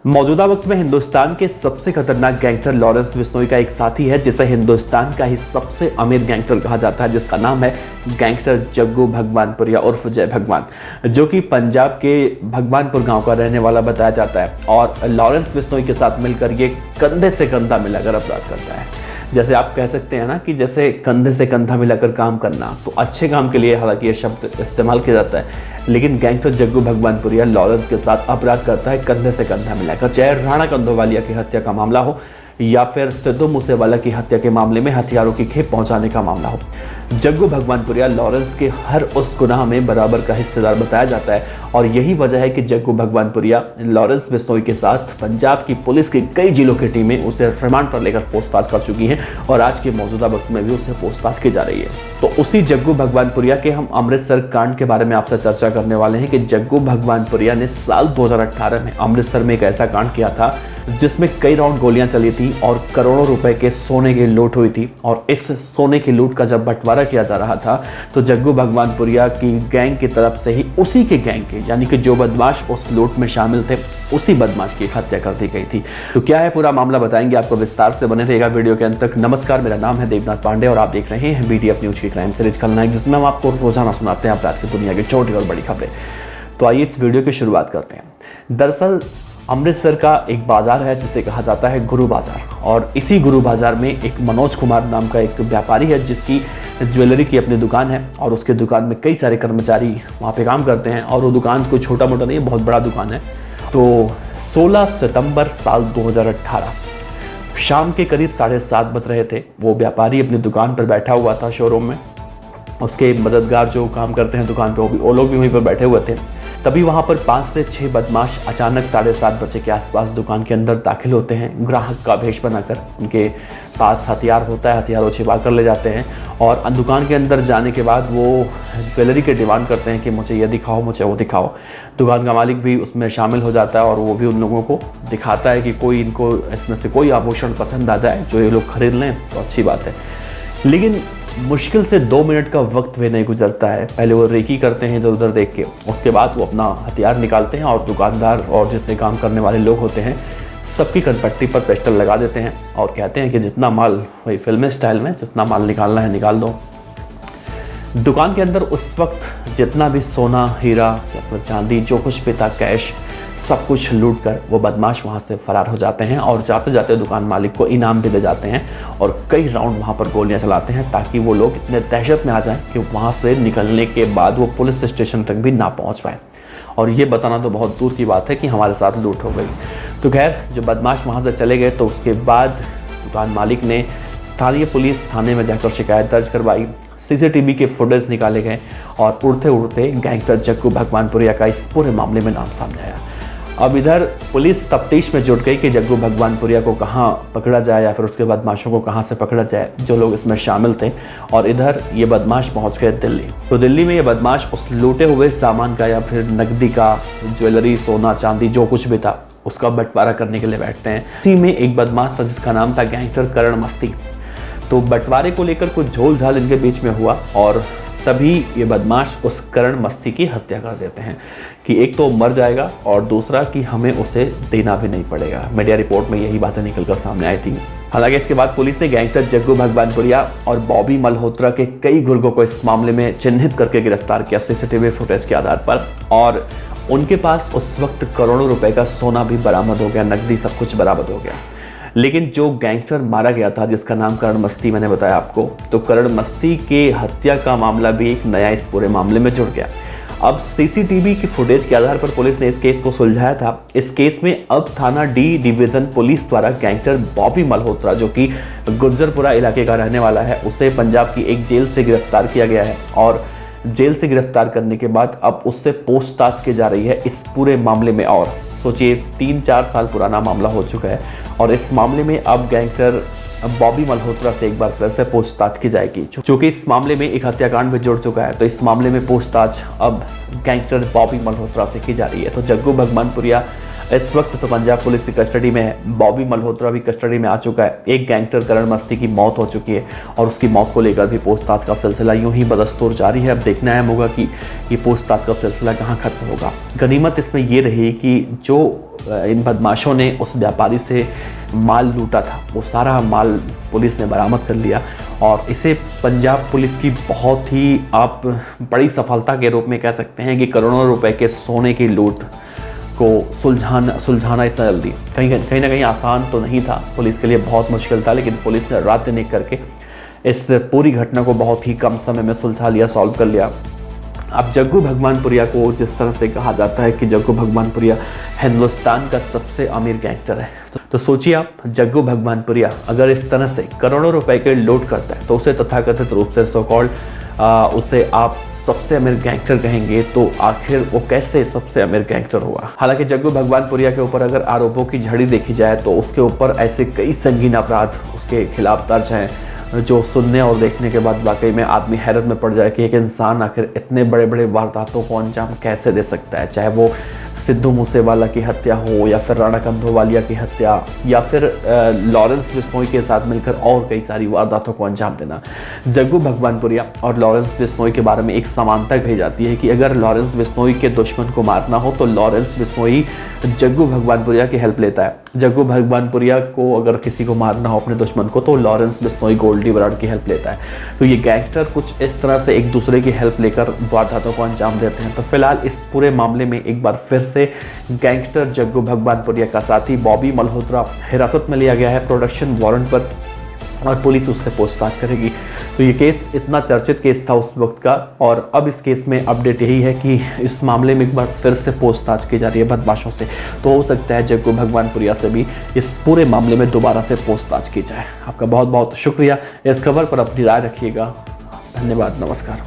मौजूदा वक्त में हिंदुस्तान के सबसे खतरनाक गैंगस्टर लॉरेंस बिश्नोई का एक साथी है जिसे हिंदुस्तान का ही सबसे अमीर गैंगस्टर कहा जाता है, जिसका नाम है गैंगस्टर जग्गू भगवानपुरिया उर्फ जय भगवान, जो कि पंजाब के भगवानपुर गांव का रहने वाला बताया जाता है। और लॉरेंस बिश्नोई के साथ मिलकर ये कंधे से कंधा मिलाकर अपराध करता है। जैसे आप कह सकते हैं ना कि जैसे कंधे से कंधा मिलाकर काम करना, तो अच्छे काम के लिए हालांकि ये शब्द इस्तेमाल किया जाता है, लेकिन गैंगस्टर जग्गू भगवानपुरिया लॉरेंस के साथ अपराध करता है कंधे से कंधा मिलाकर। चाहे राणा कंधोवालिया की हत्या का मामला हो या फिर सिद्धू मूसेवाला की हत्या के मामले में हथियारों की खेप पहुंचाने का मामला हो, जग्गू भगवानपुरिया लॉरेंस के हर उस गुनाह में बराबर का हिस्सेदार बताया जाता है। और यही वजह है कि जग्गू भगवानपुरिया लॉरेंस बिश्नोई के साथ पंजाब की पुलिस की कई जिलों की टीमें उसे रिमांड पर लेकर पूछताछ कर चुकी हैं और आज के मौजूदा वक्त में भी उससे पूछताछ की जा रही है। तो उसी जग्गू भगवानपुरिया के हम अमृतसर कांड के बारे में आपसे चर्चा करने वाले हैं कि जग्गू भगवानपुरिया ने साल 2018 में अमृतसर में एक ऐसा कांड किया था जिसमें कई राउंड गोलियां चली थी और करोड़ों रुपए के सोने की लूट हुई थी। और इस सोने की लूट का जब बंटवारा किया जा रहा था तो जग्गू भगवानपुरिया की गैंग की तरफ से ही उसी के गैंग के यानी कि जो बदमाश उस लूट में शामिल थे उसी बदमाश की हत्या कर दी गई थी। तो क्या है पूरा मामला बताएंगे आपको, विस्तार से बने रहेगा वीडियो के अंत तक। नमस्कार, मेरा नाम है देवनाथ पांडे और आप देख रहे हैं BDF न्यूज की क्राइम सीरीज खलनायक, जिसमें हम आपको रोजाना सुनाते हैं अपराध की दुनिया की छोटी और बड़ी खबरें। तो आइए इस वीडियो की शुरुआत करते हैं। दरअसल अमृतसर का एक बाजार है जिसे कहा जाता है गुरु बाजार, और इसी गुरु बाजार में एक मनोज कुमार नाम का एक व्यापारी है जिसकी ज्वेलरी की अपनी दुकान है और उसके दुकान में कई सारे कर्मचारी वहाँ पे काम करते हैं। और वो दुकान कोई छोटा मोटा नहीं है, बहुत बड़ा दुकान है। तो 16 सितंबर साल 2018 शाम के करीब 7:30 बज रहे थे। वो व्यापारी अपनी दुकान पर बैठा हुआ था शोरूम में, उसके मददगार जो काम करते हैं दुकान पे वो लोग भी वहीं पर बैठे हुए थे। तभी वहां पर 5 से 6 बदमाश अचानक 7:30 बजे के आसपास दुकान के अंदर दाखिल होते हैं, ग्राहक का भेष बनाकर। उनके पास हथियार होता है, हथियारों छिपा कर ले जाते हैं और दुकान के अंदर जाने के बाद वो ज्वेलरी के डिमांड करते हैं कि मुझे ये दिखाओ, मुझे वो दिखाओ। दुकान का मालिक भी उसमें शामिल हो जाता है और वो भी उन लोगों को दिखाता है कि कोई इनको इसमें से कोई आभूषण पसंद आ जाए जो ये लोग खरीद लें तो अच्छी बात है। लेकिन मुश्किल से 2 मिनट का वक्त भी नहीं गुजरता है। पहले वो रेकी करते हैं इधर उधर देख के, उसके बाद वो अपना हथियार निकालते हैं और दुकानदार और जितने काम करने वाले लोग होते हैं सबकी कनपट्टी पर पिस्टल लगा देते हैं और कहते हैं कि जितना माल, वही फिल्मी स्टाइल में, जितना माल निकालना है निकाल दो। दुकान के अंदर उस वक्त जितना भी सोना, हीरा या फिर चांदी जो कुछ भी था, कैश, सब कुछ लूट कर वो बदमाश वहाँ से फरार हो जाते हैं और जाते जाते दुकान मालिक को इनाम भी दे जाते हैं और कई राउंड वहाँ पर गोलियाँ चलाते हैं ताकि वो लोग इतने दहशत में आ जाएं कि वहाँ से निकलने के बाद वो पुलिस स्टेशन तक भी ना पहुँच पाए। और ये बताना तो बहुत दूर की बात है कि हमारे साथ लूट हो गई। तो खैर, जो बदमाश वहाँ से चले गए तो उसके बाद दुकान मालिक ने स्थानीय पुलिस थाने में जाकर शिकायत दर्ज करवाई। CCTV के फुटेज निकाले गए और उड़ते उड़ते गैंगस्टर जग्गू भगवानपुरिया का इस पूरे मामले में नाम सामने आया। अब इधर पुलिस तफ्तीश में जुट गई कि जग्गू भगवानपुरिया को कहाँ पकड़ा जाए या फिर उसके बदमाशों को कहाँ से पकड़ा जाए जो लोग इसमें शामिल थे। और इधर ये बदमाश पहुँच गए दिल्ली। तो दिल्ली में ये बदमाश उस लूटे हुए सामान का या फिर नकदी का, ज्वेलरी, सोना, चांदी जो कुछ भी था उसका बंटवारा करने के लिए बैठते हैं। इसी में एक बदमाश था जिसका नाम था गैंगस्टर करण मस्ती। तो बंटवारे को लेकर कुछ झोल झाल इनके बीच में हुआ और तभी ये बदमाश उस करण मस्ती की हत्या कर देते हैं कि एक तो मर जाएगा और दूसरा कि हमें उसे देना भी नहीं पड़ेगा। मीडिया रिपोर्ट में यही बातें निकलकर सामने आई थी। हालांकि इसके बाद पुलिस ने गैंगस्टर जग्गू भगवानपुरिया और बॉबी मल्होत्रा के कई गुर्गों को इस मामले में चिन्हित करके गिरफ्तार किया CCTV फुटेज के आधार पर। और उनके पास उस वक्त करोड़ों रुपए का सोना भी बरामद हो गया, नकदी सब कुछ बरामद हो गया। लेकिन जो गैंगस्टर मारा गया था जिसका नाम करण मस्ती मैंने बताया आपको, तो करण मस्ती के हत्या का मामला भी एक नया इस पूरे मामले में जुड़ गया। अब CCTV की फुटेज के आधार पर पुलिस ने इस केस को सुलझाया था। इस केस में अब थाना D डिवीजन पुलिस द्वारा गैंगस्टर बॉबी मल्होत्रा, जो कि गुर्जरपुरा इलाके का रहने वाला है, उसे पंजाब की एक जेल से गिरफ्तार किया गया है। और जेल से गिरफ्तार करने के बाद अब उससे पूछताछ की जा रही है इस पूरे मामले में। और सोचिए 3-4 साल पुराना मामला हो चुका है और इस मामले में अब गैंगस्टर बॉबी मल्होत्रा से एक बार फिर से पूछताछ की जाएगी। चूंकि इस मामले में एक हत्याकांड भी जुड़ चुका है तो इस मामले में पूछताछ अब गैंगस्टर बॉबी मल्होत्रा से की जा रही है। तो जग्गू भगवानपुरिया इस वक्त तो पंजाब पुलिस की कस्टडी में है, बॉबी मल्होत्रा भी कस्टडी में आ चुका है। एक गैंगस्टर करण मस्ती की मौत हो चुकी है और उसकी मौत को लेकर भी पूछताछ का सिलसिला यूं ही बदस्तूर जारी है। अब देखना अहम होगा कि ये पूछताछ का सिलसिला कहाँ खत्म होगा। गनीमत इसमें ये रही कि जो इन बदमाशों ने उस व्यापारी से माल लूटा था वो सारा माल पुलिस ने बरामद कर लिया और इसे पंजाब पुलिस की बहुत ही आप बड़ी सफलता के रूप में कह सकते हैं कि करोड़ों रुपए के सोने की लूट को सुलझाना इतना जल्दी कहीं ना कहीं आसान तो नहीं था, पुलिस के लिए बहुत मुश्किल था, लेकिन पुलिस ने रात दिन एक करके इस पूरी घटना को बहुत ही कम समय में सुलझा लिया, सॉल्व कर लिया। अब जग्गू भगवानपुरिया को जिस तरह से कहा जाता है कि जग्गू भगवानपुरिया हिंदुस्तान का सबसे अमीर गैंगस्टर है, तो सोचिए आप, जग्गू भगवानपुरिया अगर इस तरह से करोड़ों रुपए के लूट करता है तो उसे तथाकथित रूप से सो कॉल्ड उसे आप सबसे अमीर गैंगस्टर कहेंगे, तो आखिर वो कैसे सबसे अमीर गैंगस्टर हुआ। हालांकि जग्गू भगवानपुरिया के ऊपर अगर आरोपों की झड़ी देखी जाए तो उसके ऊपर ऐसे कई संगीन अपराध उसके खिलाफ दर्ज हैं जो सुनने और देखने के बाद वाकई में आदमी हैरत में पड़ जाए कि एक इंसान आखिर इतने बड़े बड़े वारदातों को अंजाम कैसे दे सकता है, चाहे वो सिद्धू मूसेवाला की हत्या हो या फिर राणा कंधोवालिया की हत्या या फिर लॉरेंस बिश्नोई के साथ मिलकर और कई सारी वारदातों को अंजाम देना। जग्गू भगवानपुरिया और लॉरेंस बिश्नोई के बारे में एक समानता कही जाती है कि अगर लॉरेंस बिश्नोई के दुश्मन को मारना हो तो लॉरेंस बिश्नोई जग्गू भगवानपुरिया की हेल्प लेता है। जग्गू भगवानपुरिया को अगर किसी को मारना हो अपने दुश्मन को तो लॉरेंस बिश्नोई गोल्डी बराड़ की हेल्प लेता है। तो ये गैंगस्टर कुछ इस तरह से एक दूसरे की हेल्प लेकर वारदातों को अंजाम देते हैं। तो फिलहाल इस पूरे मामले में एक बार फिर से गैंगस्टर जग्गू भगवानपुरिया का साथी बॉबी मल्होत्रा हिरासत में लिया गया है प्रोडक्शन वारंट पर और पुलिस उससे पूछताछ करेगी। तो ये केस इतना चर्चित केस था उस वक्त का और अब इस केस में अपडेट यही है कि इस मामले में एक बार फिर से पूछताछ की जा रही है बदमाशों से। तो हो सकता है जग्गू भगवानपुरिया से भी इस पूरे मामले में दोबारा से पूछताछ की जाए। आपका बहुत बहुत शुक्रिया। इस खबर पर अपनी राय रखिएगा। धन्यवाद, नमस्कार।